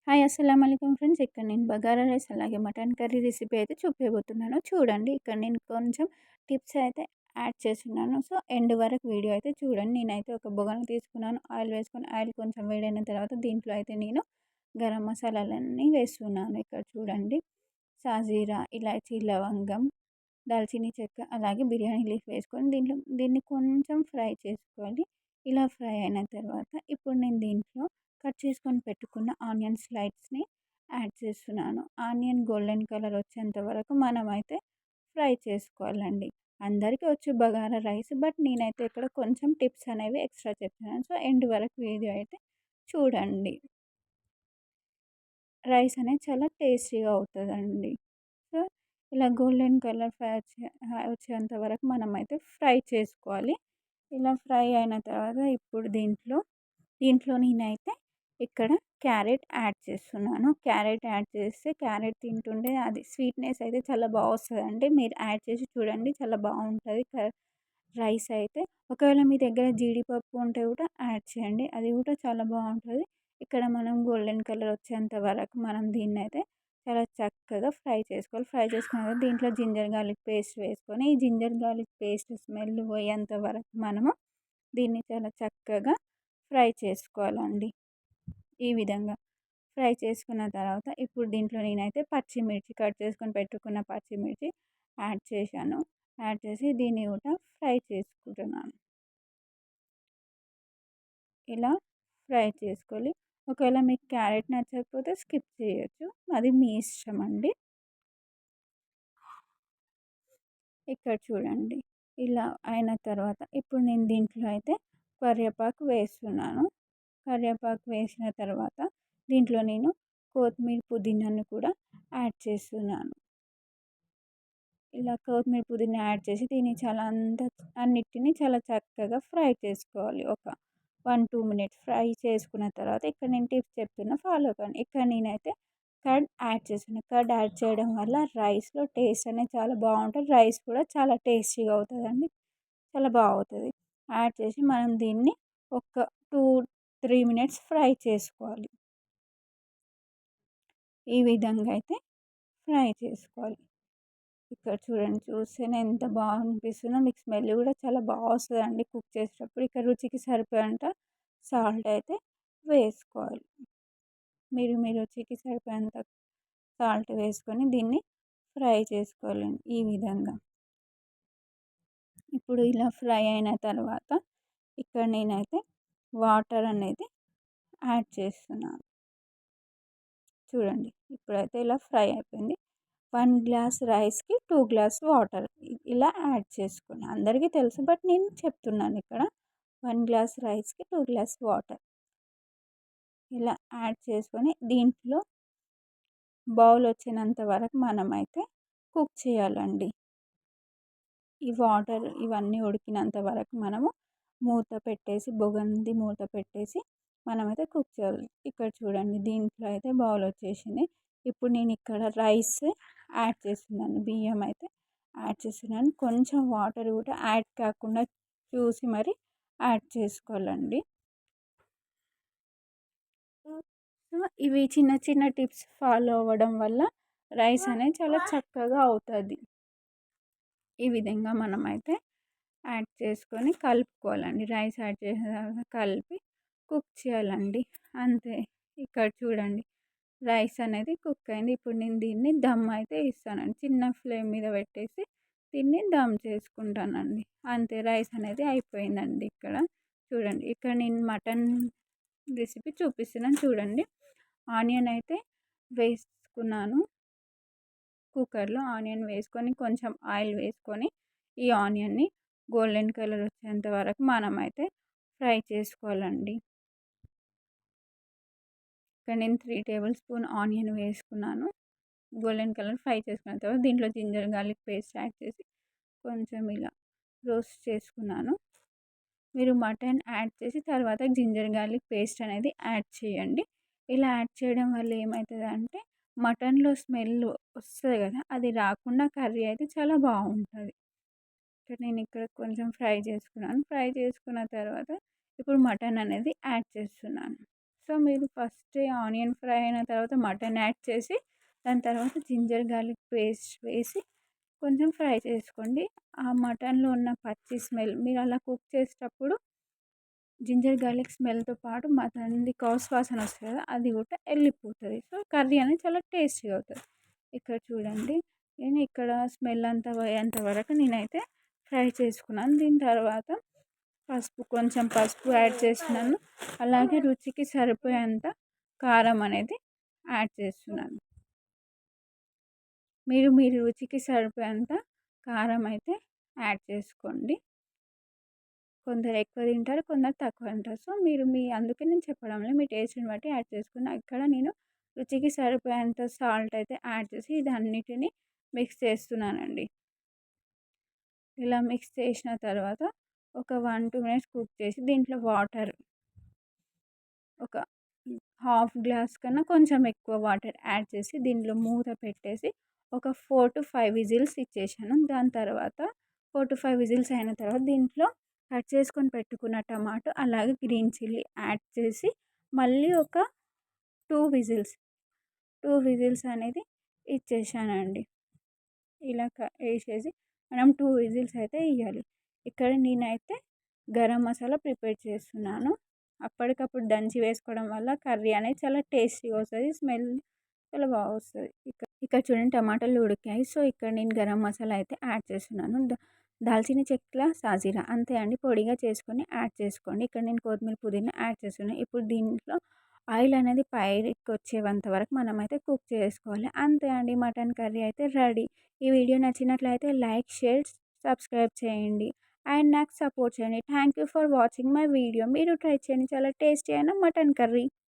Hi అస్సలం అయికం friends. ఇక్కడ నేను బగారా రైస్ అలాగే మటన్ కర్రీ రెసిపీ అయితే చూపించబోతున్నాను. చూడండి, ఇక్కడ నేను కొంచెం టిప్స్ అయితే యాడ్ చేస్తున్నాను. సో ఎండ్ వరకు వీడియో అయితే చూడండి. నేనైతే ఒక బొగన తీసుకున్నాను, ఆయిల్ వేసుకొని ఆయిల్ కొంచెం వేడైన తర్వాత దీంట్లో అయితే నేను గరం మసాలాలన్నీ వేస్తున్నాను. ఇక్కడ చూడండి, సాజీరా, ఇలాచీ, లవంగం, దాల్చినీ చెక్క అలాగే బిర్యానీ లీఫ్ వేసుకొని దీన్ని కొంచెం ఫ్రై చేసుకోవాలి. ఇలా ఫ్రై అయిన తర్వాత ఇప్పుడు నేను దీంట్లో కట్ చేసుకొని పెట్టుకున్న ఆనియన్ స్లైడ్స్ని యాడ్ చేస్తున్నాను. ఆనియన్ గోల్డెన్ కలర్ వచ్చేంత వరకు మనమైతే ఫ్రై చేసుకోవాలండి. అందరికీ వచ్చు బగారా రైస్, బట్ నేనైతే ఇక్కడ కొంచెం టిప్స్ అనేవి ఎక్స్ట్రా చెప్తున్నాను. సో ఎండ్ వరకు వీడియో అయితే చూడండి. రైస్ అనేది చాలా టేస్టీగా అవుతుందండి. సో ఇలా గోల్డెన్ కలర్ వచ్చేంత వరకు మనమైతే ఫ్రై చేసుకోవాలి. ఇలా ఫ్రై అయిన తర్వాత ఇప్పుడు దీంట్లో నేనైతే ఇక్కడ క్యారెట్ యాడ్ చేస్తున్నాను. క్యారెట్ యాడ్ చేస్తే క్యారెట్ తింటుంటే అది స్వీట్నెస్ అయితే చాలా బాగా వస్తుందండి. మీరు యాడ్ చేసి చూడండి, చాలా బాగుంటుంది రైస్ అయితే. ఒకవేళ మీ దగ్గర జీడిపప్పు ఉంటే కూడా యాడ్ చేయండి, అది కూడా చాలా బాగుంటుంది. ఇక్కడ మనం గోల్డెన్ కలర్ వచ్చేంత వరకు మనం దీన్ని అయితే చాలా చక్కగా ఫ్రై చేసుకోవాలి. ఫ్రై చేసుకున్న తర్వాత దీంట్లో జింజర్ గార్లిక్ పేస్ట్ వేసుకొని ఈ జింజర్ గార్లిక్ పేస్ట్ స్మెల్ పోయేంత వరకు మనము దీన్ని చాలా చక్కగా ఫ్రై చేసుకోవాలండి. ఈ విధంగా ఫ్రై చేసుకున్న తర్వాత ఇప్పుడు దీంట్లో నేనైతే పచ్చిమిర్చి కట్ చేసుకొని పెట్టుకున్న పచ్చిమిర్చి యాడ్ చేశాను. యాడ్ చేసి దీన్ని కూడా ఫ్రై చేసుకుంటున్నాను. ఇలా ఫ్రై చేసుకోవాలి. ఒకవేళ మీకు క్యారెట్ నచ్చకపోతే స్కిప్ చేయొచ్చు, అది మీ ఇష్టం అండి. ఇక్కడ చూడండి, ఇలా అయిన తర్వాత ఇప్పుడు నేను దీంట్లో అయితే కరివేపాకు వేస్తున్నాను. కరివేపాకు వేసిన తర్వాత దీంట్లో నేను కొత్తిమీర పుదీనాను కూడా యాడ్ చేస్తున్నాను. ఇలా కొత్తిమీర పుదీనా యాడ్ చేసి దీన్ని అన్నిటిని చాలా చక్కగా ఫ్రై చేసుకోవాలి. ఒక 1-2 మినిట్స్ ఫ్రై చేసుకున్న తర్వాత ఇక్కడ నేను టిప్స్ చెప్తున్నా, ఫాలో కండి. ఇక్కడ నేనైతే కర్డ్ యాడ్ చేస్తున్నా. కర్డ్ యాడ్ చేయడం వల్ల రైస్లో టేస్ట్ అనేది చాలా బాగుంటుంది. రైస్ కూడా చాలా టేస్టీగా అవుతుందండి, చాలా బాగుంటుంది. యాడ్ చేసి మనం దీన్ని ఒక 2-3 మినిట్స్ ఫ్రై చేసుకోవాలి. ఈ విధంగా అయితే ఫ్రై చేసుకోవాలి. ఇక్కడ చూడండి, చూస్తేనే ఎంత బాగా అనిపిస్తుందో. మీకు స్మెల్ కూడా చాలా బాగా వస్తుందండి కుక్ చేసేటప్పుడు. ఇక్కడ రుచికి సరిపోయేంత సాల్ట్ అయితే వేసుకోవాలి. మీరు మీ రుచికి సరిపోయేంత సాల్ట్ వేసుకొని దీన్ని ఫ్రై చేసుకోవాలండి ఈ విధంగా. ఇప్పుడు ఇలా ఫ్రై అయిన తర్వాత ఇక్కడ నేనైతే వాటర్ అనేది యాడ్ చేస్తున్నాను. చూడండి, ఇప్పుడైతే ఇలా ఫ్రై అయిపోయింది. 1 గ్లాస్ రైస్కి 2 గ్లాస్ వాటర్ ఇలా యాడ్ చేసుకుని, అందరికీ తెలుసు బట్ నేను చెప్తున్నాను ఇక్కడ. 1 గ్లాస్ రైస్కి 2 గ్లాస్ వాటర్ ఇలా యాడ్ చేసుకొని దీంట్లో బౌల్ వచ్చినంత వరకు మనమైతే కుక్ చేయాలండి. ఈ వాటర్ ఇవన్నీ ఉడికినంత వరకు మనము మూత పెట్టేసి, బొగంది మూత పెట్టేసి మనమైతే కుక్ చేయాలి. ఇక్కడ చూడండి, దీంట్లో అయితే బౌల్ వచ్చేసింది. ఇప్పుడు నేను ఇక్కడ రైస్ యాడ్ చేస్తున్నాను, బియ్యం అయితే యాడ్ చేస్తున్నాను. కొంచెం వాటర్ కూడా యాడ్ కాకుండా చూసి మరి యాడ్ చేసుకోవాలండి. సో ఇవి చిన్న చిన్న టిప్స్ ఫాలో అవ్వడం వల్ల రైస్ అనేది చాలా చక్కగా అవుతుంది. ఈ విధంగా మనమైతే యాడ్ చేసుకొని కలుపుకోవాలండి. రైస్ యాడ్ చేసిన తర్వాత కలిపి కుక్ చేయాలండి, అంతే. ఇక్కడ చూడండి, రైస్ అనేది కుక్ అయింది. ఇప్పుడు నేను దీన్ని దమ్ అయితే ఇస్తానండి. చిన్న ఫ్లేమ్ మీద పెట్టేసి దీన్ని దమ్ చేసుకుంటానండి, అంతే. రైస్ అనేది అయిపోయిందండి. ఇక్కడ చూడండి, ఇక్కడ నేను మటన్ రెసిపీ చూపిస్తున్నాను. చూడండి, ఆనియన్ అయితే వేసుకున్నాను. కుక్కర్లో ఆనియన్ వేసుకొని కొంచెం ఆయిల్ వేసుకొని ఈ ఆనియన్ని గోల్డెన్ కలర్ వచ్చేంత వరకు మనమైతే ఫ్రై చేసుకోవాలండి. ఇక్కడ నేను 3 టేబుల్ స్పూన్ ఆనియన్ వేసుకున్నాను. గోల్డెన్ కలర్ ఫ్రై చేసుకున్న తర్వాత దీంట్లో జింజర్ గార్లిక్ పేస్ట్ యాడ్ చేసి కొంచెం ఇలా రోస్ట్ చేసుకున్నాను. మీరు మటన్ యాడ్ చేసి తర్వాత జింజర్ గార్లిక్ పేస్ట్ అనేది యాడ్ చేయండి. ఇలా యాడ్ చేయడం వల్ల ఏమవుతుందంటే మటన్లో స్మెల్ వస్తుంది కదా, అది రాకుండా కర్రీ అయితే చాలా బాగుంటుంది. నేను ఇక్కడ కొంచెం ఫ్రై చేసుకున్నాను. ఫ్రై చేసుకున్న తర్వాత ఇప్పుడు మటన్ అనేది యాడ్ చేస్తున్నాను. సో, మీరు ఫస్ట్ ఆనియన్ ఫ్రై అయిన తర్వాత మటన్ యాడ్ చేసి, దాని తర్వాత జింజర్ గార్లిక్ పేస్ట్ వేసి కొంచెం ఫ్రై చేసుకోండి. ఆ మటన్‌లో ఉన్న పచ్చి స్మెల్ మీరు అలా కుక్ చేసేటప్పుడు జింజర్ గార్లిక్ స్మెల్‌తో పాటు మటన్‌ది వాసన వస్తది కదా! అది కూడా ఎళ్ళిపోతది. సో, కర్రీ అనేది చాలా టేస్టీగా అవుతది. ఇక్కడ చూడండి నేను ఇక్కడ స్మెల్ అంతా పోయేంత వరకు నేనైతే ఫ్రై చేసుకున్నాను. దీని తర్వాత కొంచెం పసుపు యాడ్ చేస్తున్నాను. అలాగే రుచికి సరిపోయేంత కారం అనేది యాడ్ చేస్తున్నాను. మీరు మీ రుచికి సరిపోయేంత కారం అయితే యాడ్ చేసుకోండి. కొందరు ఎక్కువ తింటారు, కొందరు తక్కువ తింటారు. సో, మీరు అందుకే నేను చెప్పడంలో మీ టేస్ట్‌ని బట్టి యాడ్ చేసుకున్న. ఇక్కడ నేను రుచికి సరిపోయేంత సాల్ట్ అయితే యాడ్ చేసి ఇదన్నిటిని మిక్స్ చేస్తున్నానండి. ఇలా మిక్స్ చేసిన తర్వాత ఒక 1, 2 మినిట్స్ కుక్ చేసి దీంట్లో వాటర్ ఒక హాఫ్ గ్లాస్ కన్నా కొంచెం ఎక్కువ వాటర్ యాడ్ చేసి దీంట్లో మూత పెట్టేసి ఒక 4-5 విజిల్స్ ఇచ్చేసాను. దాని తర్వాత 4-5 విజిల్స్ అయిన తర్వాత దీంట్లో కట్ చేసుకొని పెట్టుకున్న టమాటో అలాగే గ్రీన్ చిల్లీ యాడ్ చేసి మళ్ళీ ఒక 2 విజిల్స్ 2 విజిల్స్ అనేది ఇచ్చేసానండి. ఇలా వేసేసి మనం 2 విజిల్స్ అయితే ఇయ్యాలి. ఇక్కడ నేనైతే గరం మసాలా ప్రిపేర్ చేస్తున్నాను. అప్పటికప్పుడు దంచి వేసుకోవడం వల్ల కర్రీ అనేది చాలా టేస్టీగా వస్తది. స్మెల్ చాలా బాగా వస్తది. ఇక్కడ చూడండి టమాటాలు ఉడికాయి. సో, ఇక్కడ నేను గరం మసాలా అయితే యాడ్ చేస్తున్నాను. దాల్చిన చెక్క, సాజీరా అంతే అండి. పొడిగా చేసుకొని యాడ్ చేసుకోండి. ఇక్కడ నేను కొత్తిమీర, పుదీనా యాడ్ చేస్తున్నాను. ఇప్పుడు దీంట్లో ఆయిల్ అనేది పైకి వచ్చేంత వరకు మనమైతే కుక్ చేసుకోవాలి. అంతే అండి, మటన్ కర్రీ అయితే రెడీ. ఈ వీడియో నచ్చినట్లయితే లైక్, షేర్, సబ్స్క్రైబ్ చేయండి. అండ్ నాకు సపోర్ట్ చేయండి. Thank you for watching my video. మీరు ట్రై చేయండి, చాలా టేస్టీ అయిన మటన్ కర్రీ.